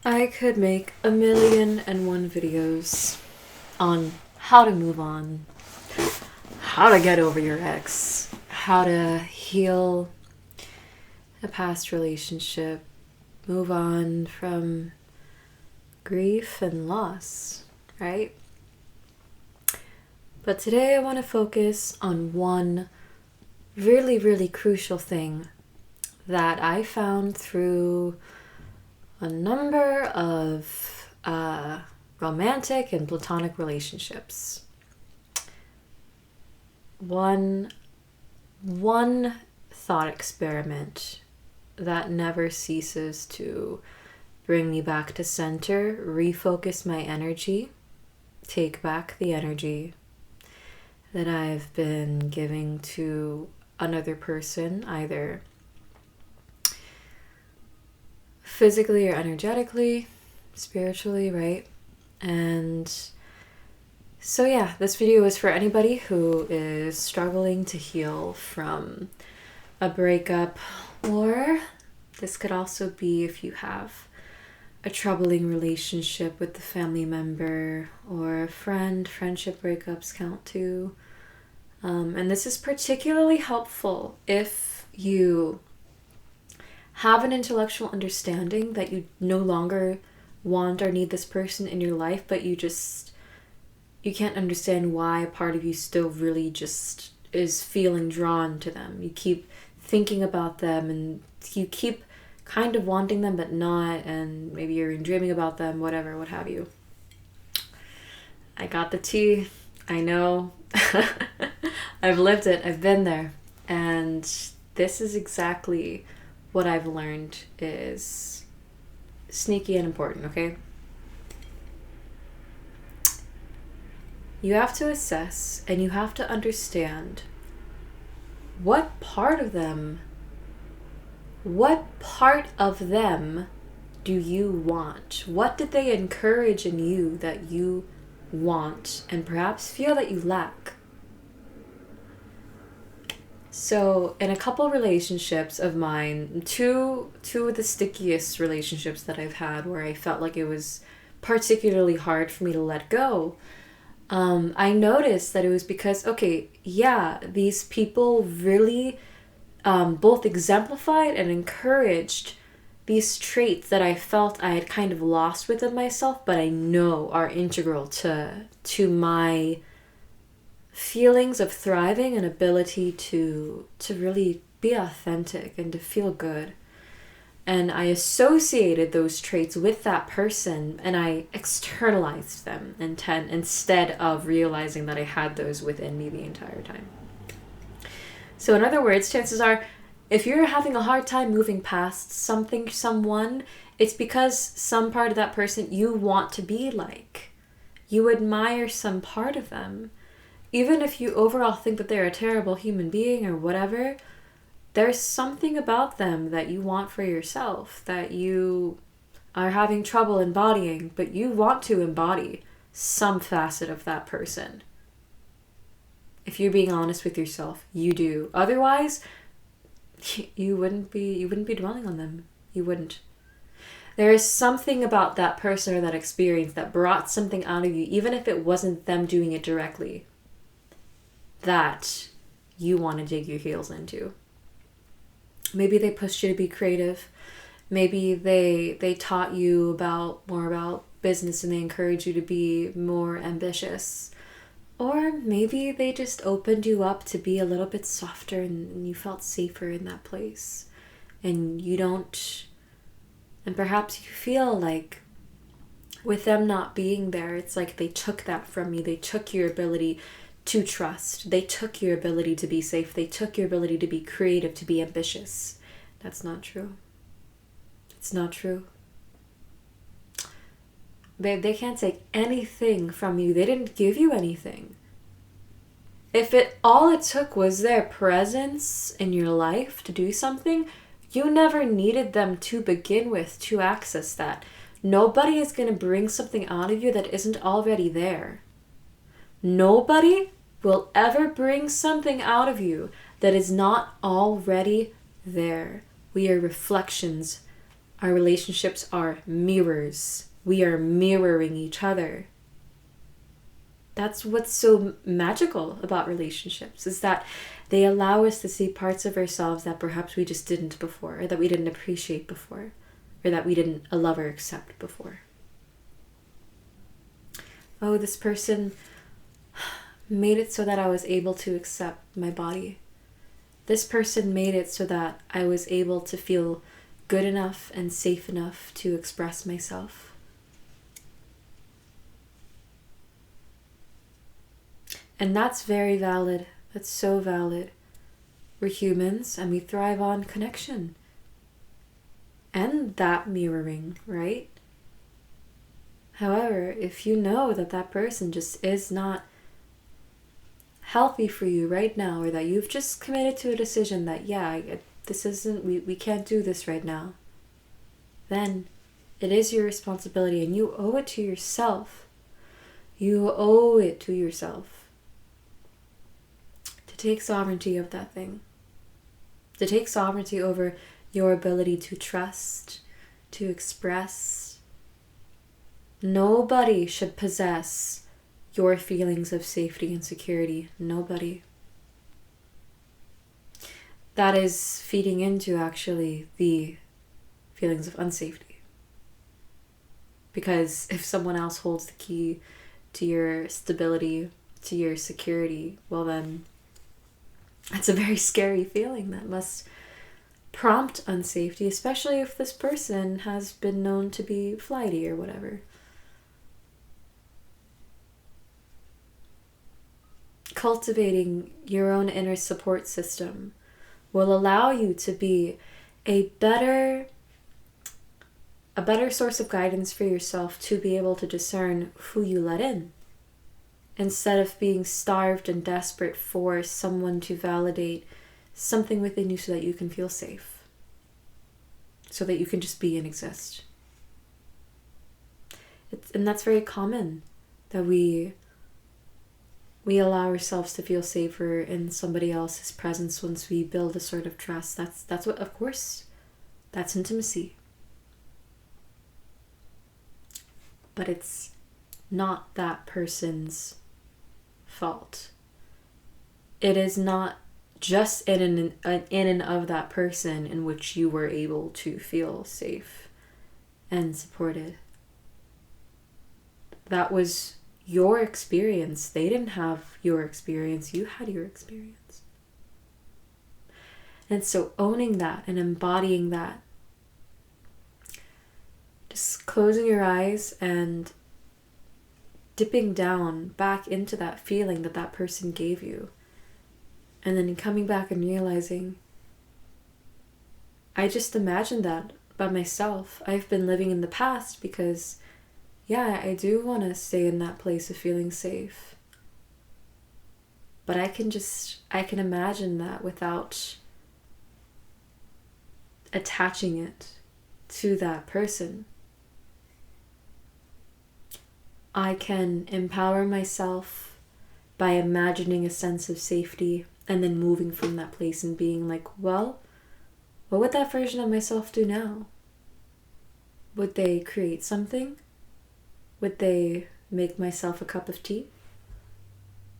I could make 1,000,001 videos on how to move on, how to get over your ex, how to heal a past relationship, move on from grief and loss, right? But today I want to focus on one really, really crucial thing that I found through a number of romantic and platonic relationships. One thought experiment that never ceases to bring me back to center, refocus my energy, take back the energy that I've been giving to another person, either physically or energetically, spiritually, right? And so yeah, this video is for anybody who is struggling to heal from a breakup, or this could also be if you have a troubling relationship with a family member or a friend. Friendship breakups count too. And this is particularly helpful if you have an intellectual understanding that you no longer want or need this person in your life, but you can't understand why a part of you still really just is feeling drawn to them. You keep thinking about them and you keep kind of wanting them but not, and maybe you're dreaming about them, whatever, what have you. I got the tea. I know. I've lived it. I've been there. And this is exactly what I've learned is sneaky and important, okay? You have to assess and you have to understand what part of them do you want? What did they encourage in you that you want and perhaps feel that you lack? So in a couple relationships of mine, two of the stickiest relationships that I've had where I felt like it was particularly hard for me to let go, I noticed that it was because, okay, yeah, these people really both exemplified and encouraged these traits that I felt I had kind of lost within myself, but I know are integral to my feelings of thriving and ability to really be authentic and to feel good. And I associated those traits with that person and I externalized them instead of realizing that I had those within me the entire time. So in other words, chances are, if you're having a hard time moving past someone, it's because some part of that person you want to be like. You admire some part of them. Even if you overall think that they're a terrible human being or whatever, there's something about them that you want for yourself, that you are having trouble embodying, but you want to embody some facet of that person. If you're being honest with yourself, you do. Otherwise, you wouldn't be dwelling on them. You wouldn't. There is something about that person or that experience that brought something out of you, even if it wasn't them doing it directly, that you want to dig your heels into. Maybe they pushed you to be creative. Maybe they taught you more about business and they encouraged you to be more ambitious. Or maybe they just opened you up to be a little bit softer and you felt safer in that place. And perhaps you feel like with them not being there, it's like they took that from you. They took your ability to trust. They took your ability to be safe. They took your ability to be creative, to be ambitious. That's not true. It's not true. Babe, they can't take anything from you. They didn't give you anything. If all it took was their presence in your life to do something, you never needed them to begin with to access that. Nobody is going to bring something out of you that isn't already there. Nobody will ever bring something out of you that is not already there. We are reflections Our relationships are mirrors. We are mirroring each other. That's what's so magical about relationships, is that they allow us to see parts of ourselves that perhaps we just didn't before, or that we didn't appreciate before, or that we didn't love or accept before. Oh, this person made it so that I was able to accept my body. This person made it so that I was able to feel good enough and safe enough to express myself. And that's very valid. That's so valid. We're humans and we thrive on connection. And that mirroring, right? However, if you know that that person just is not healthy for you right now, or that you've just committed to a decision that, we can't do this right now, then it is your responsibility and you owe it to yourself. You owe it to yourself to take sovereignty of that thing, to take sovereignty over your ability to trust, to express. Nobody should possess your feelings of safety and security. Nobody. That is feeding into actually the feelings of unsafety. Because if someone else holds the key to your stability, to your security, well then, that's a very scary feeling that must prompt unsafety, especially if this person has been known to be flighty or whatever. Cultivating your own inner support system will allow you to be a better source of guidance for yourself, to be able to discern who you let in, instead of being starved and desperate for someone to validate something within you so that you can feel safe, so that you can just be and exist. And that's very common, that we allow ourselves to feel safer in somebody else's presence once we build a sort of trust. That's what, of course, that's intimacy. But it's not that person's fault. It is not just in and of that person in which you were able to feel safe and supported. That was your experience. They didn't have your experience. You had your experience. And so owning that and embodying that, just closing your eyes and dipping down back into that feeling that that person gave you, and then coming back and realizing, I just imagined that by myself. I've been living in the past because I do want to stay in that place of feeling safe. But I can imagine that without attaching it to that person. I can empower myself by imagining a sense of safety and then moving from that place and being like, well, what would that version of myself do now? Would they create something? Would they make myself a cup of tea?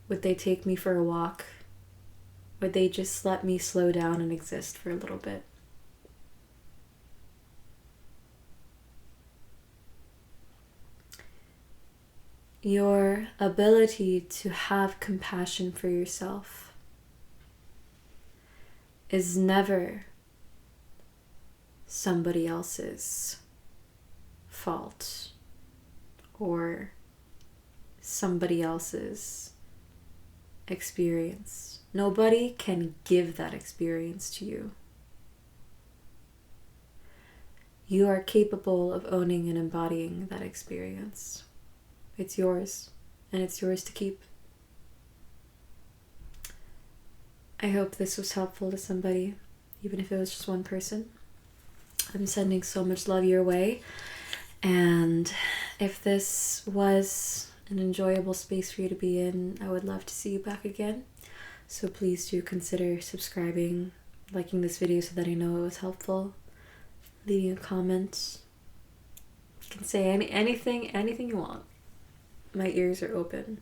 Would they take me for a walk? Would they just let me slow down and exist for a little bit? Your ability to have compassion for yourself is never somebody else's fault or somebody else's experience. Nobody can give that experience to you. You are capable of owning and embodying that experience. It's yours, and it's yours to keep. I hope this was helpful to somebody, even if it was just one person. I'm sending so much love your way, and if this was an enjoyable space for you to be in, I would love to see you back again. So please do consider subscribing, liking this video so that I know it was helpful. leaving a comment. You can say anything you want. My ears are open.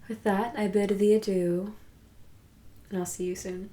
With that, I bid thee adieu, and I'll see you soon.